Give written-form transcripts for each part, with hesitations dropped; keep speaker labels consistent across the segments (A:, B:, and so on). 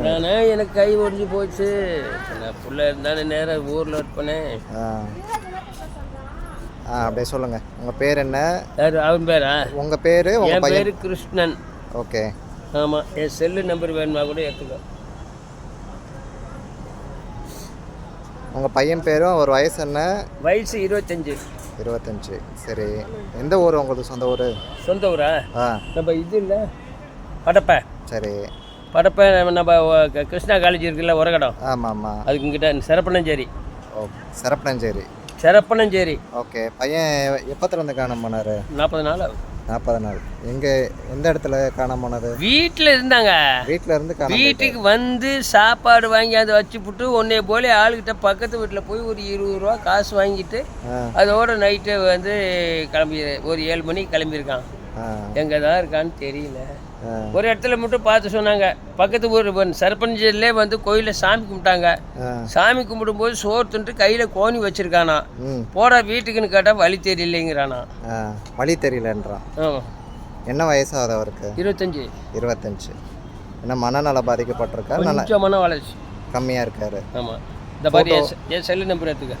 A: நானே எனக்கு கை ஒடிஞ்சு போச்சு. நான் புள்ள இருந்தானே நேராக ஊரில் இருப்பேனே.
B: அப்படியே சொல்லுங்கள். உங்கள் பேர் என்ன?
A: அவன் பேரா?
B: உங்கள் பேர்?
A: என் பேர் கிருஷ்ணன்.
B: ஓகே.
A: ஆமாம். என் செல்லு நம்பர் வேணுமா கூட எடுத்துக்கோ.
B: உங்கள் பையன் பேரும் ஒரு வயசு என்ன?
A: வயசு 25.
B: 25. சரி. எந்த ஊர் உங்களுக்கு? சொந்த ஊர்?
A: சொந்த ஊரா? நம்ம இது இல்லை படப்பை.
B: சரி.
A: படப்பை நம்ம கிருஷ்ணா காலேஜ் இருக்குல்ல உரகடம்.
B: ஆமாம் ஆமாம்.
A: அதுக்கு இங்கிட்ட சிறப்பனஞ்சேரி.
B: ஓ சிறப்பனஞ்சேரி.
A: சிறப்பனஞ்சேரி.
B: ஓகே. பையன் எப்போத்துலேருந்து காணாம போனார்?
A: 40 நாள் ஆகுது.
B: 40 நாள். எங்கே எந்த இடத்துல காணாம போனது?
A: வீட்டில் இருந்தாங்க.
B: வீட்டில் இருந்து
A: வீட்டுக்கு வந்து சாப்பாடு வாங்கி அதை வச்சுப்புட்டு ஒன்னே போல ஆளுகிட்ட பக்கத்து வீட்டில் போய் ஒரு 20 ரூபா காசு வாங்கிட்டு அதோட நைட்டு வந்து கிளம்பி ஒரு 7 மணிக்கு கிளம்பியிருக்கான். எங்கே தான் இருக்கான்னு தெரியல. ஒரு இடத்துல மட்டும் பார்த்து சொன்னாங்க. பக்கத்து ஊர் சரப்பஞ்சிலே வந்து கோயிலில் சாமி கும்பிட்டாங்க. சாமி கும்பிடும்போது சோறு தின்ட்டு கையில் கோணி வச்சிருக்கானா. போட வீட்டுக்குன்னு கேட்டால் வழி தெரியலைங்கிறானா.
B: வழி தெரியலன்றான். என்ன வயசாகுது அவருக்கு?
A: 25.
B: 25. என்ன மனநல பாதிக்கப்பட்டிருக்காரு?
A: கொஞ்சம் மன வளர்ச்சி
B: கம்மியாக இருக்காரு.
A: ஆமாம். இந்த மாதிரி என் செல்லு நம்பர் எடுத்துக்க.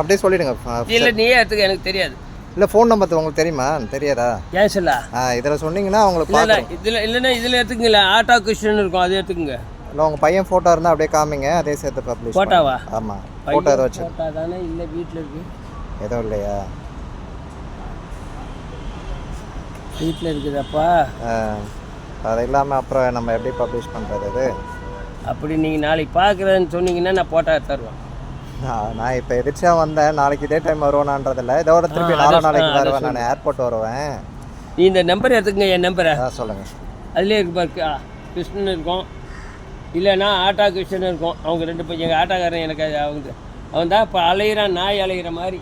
B: அப்படியே சொல்லிடுங்க.
A: இல்லை நீயே எடுத்துக்க, எனக்கு தெரியாது.
B: இல்லை ஃபோன் நம்பர் உங்களுக்கு தெரியுமா? தெரியாதா?
A: ஏன் சொல்லா?
B: இதில் சொன்னீங்கன்னா அவங்களுக்கு
A: இதில் இல்லைன்னா இதில் எடுத்துக்கங்களா. ஆட்டோ கிருஷ்ணன் இருக்கும், அதை எடுத்துக்கோங்க.
B: இல்லை உங்கள் பையன் ஃபோட்டோ இருந்தால் அப்படியே காமிங்க, அதே சேர்த்து பப்ளிஷ்.
A: ஃபோட்டோவா?
B: ஆமாம். ஃபோட்டோ ஏதோ வச்சு.
A: ஃபோட்டோ தானே? இல்லை வீட்டில் இருக்கு.
B: எதுவும் இல்லையா?
A: வீட்டில் இருக்குதாப்பா.
B: அது இல்லாமல் அப்புறம் நம்ம எப்படி பப்ளிஷ் பண்ணுறது அது?
A: அப்படி நீங்கள் நாளைக்கு பார்க்குறேன்னு சொன்னீங்கன்னா நான் ஃபோட்டோ தருவேன்.
B: நான் இப்போ எதிர்ச்சியாக வந்தேன். நாளைக்கு இதே டைம் வருவேனான்றதில்ல. இதோட திருப்பி நாளைக்கு வருவேன். நான் ஏர்போர்ட் வருவேன்.
A: நீ இந்த நம்பர் எடுத்துக்கங்க. என் நம்பரை
B: சொல்லுங்கள்.
A: அதுலேயே இருக்கு பாரு. கிருஷ்ணன் இருக்கும், இல்லைன்னா ஆட்டா கிருஷ்ணன் இருக்கும். அவங்க 2 பேர். எங்கள் ஆட்டாக்காரன் எனக்கு அவன் தான் இப்போ அலையிறான், நாய் அலையிற மாதிரி.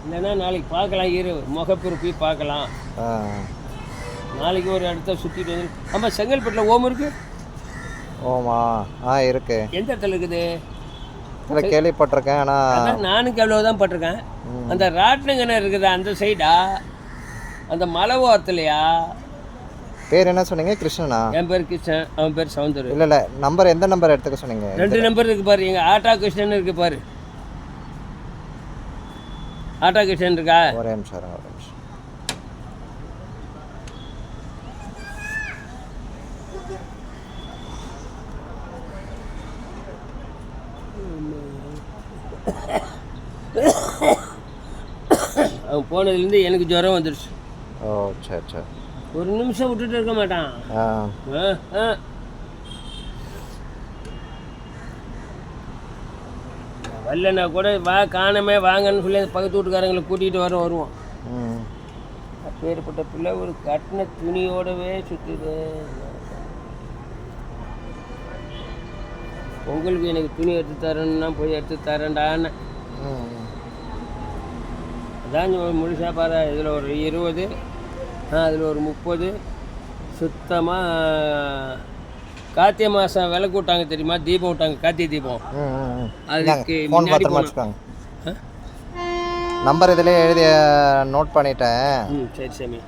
A: இல்லைன்னா நாளைக்கு பார்க்கலாம். முகப்பிருப்பி பார்க்கலாம். நாளைக்கு ஒரு இடத்த சுற்றிட்டு வந்து. ஆமாம், செங்கல்பட்டில் ஓம் இருக்கு.
B: ஓமா? இருக்கு.
A: எந்த இடத்துல இருக்குது?
B: இல்லை கேள்விப்பட்டிருக்கேன். ஆனால்
A: நானும் கேள்விதான் பட்டிருக்கேன். அந்த ராட்னங்கண்ண இருக்குது அந்த சைடா, அந்த மலை ஓரத்துலையா?
B: பேர் என்ன சொன்னீங்க? கிருஷ்ணனா?
A: என் பேர் கிருஷ்ணன், அவன் பேர் சவுந்தர்.
B: இல்லை நம்பர் எந்த நம்பர் எடுத்துக்க சொன்னீங்க?
A: 2 நம்பர் இருக்கு பாரு. எங்கள் ஆட்டா கிருஷ்ணன் இருக்கு பாரு. ஆட்டா கிருஷ்ணன் இருக்கா?
B: ஒரே நிமிஷம்.
A: அவன் போனதுலேருந்து எனக்கு ஜுரம் வந்துடுச்சு.
B: ஓ சரி.
A: ஒரு நிமிஷம் விட்டுட்டு இருக்க மாட்டான். வரலன்னா கூட வா காணமே வாங்கன்னு சொல்லி பக்கத்து வீட்டுக்காரங்களை கூட்டிகிட்டு வருவோம். அப்பேற்பட்ட பிள்ளை ஒரு கட்டின துணியோடவே சுற்றுது. உங்களுக்கு எனக்கு துணி எடுத்து தரேன்னா போய் எடுத்து தரேன்டான்னு. அதான் முழுசாக பாரு. இதில் ஒரு 20, அதில் ஒரு 30. சுத்தமாக கார்த்திகை மாதம் விலை கூட்டாங்க தெரியுமா? தீபம் விட்டாங்க, கார்த்திகை தீபம். அதுக்கு
B: நம்பர் இதில் எழுதி நோட் பண்ணிட்டேன்.
A: சரி சாமி.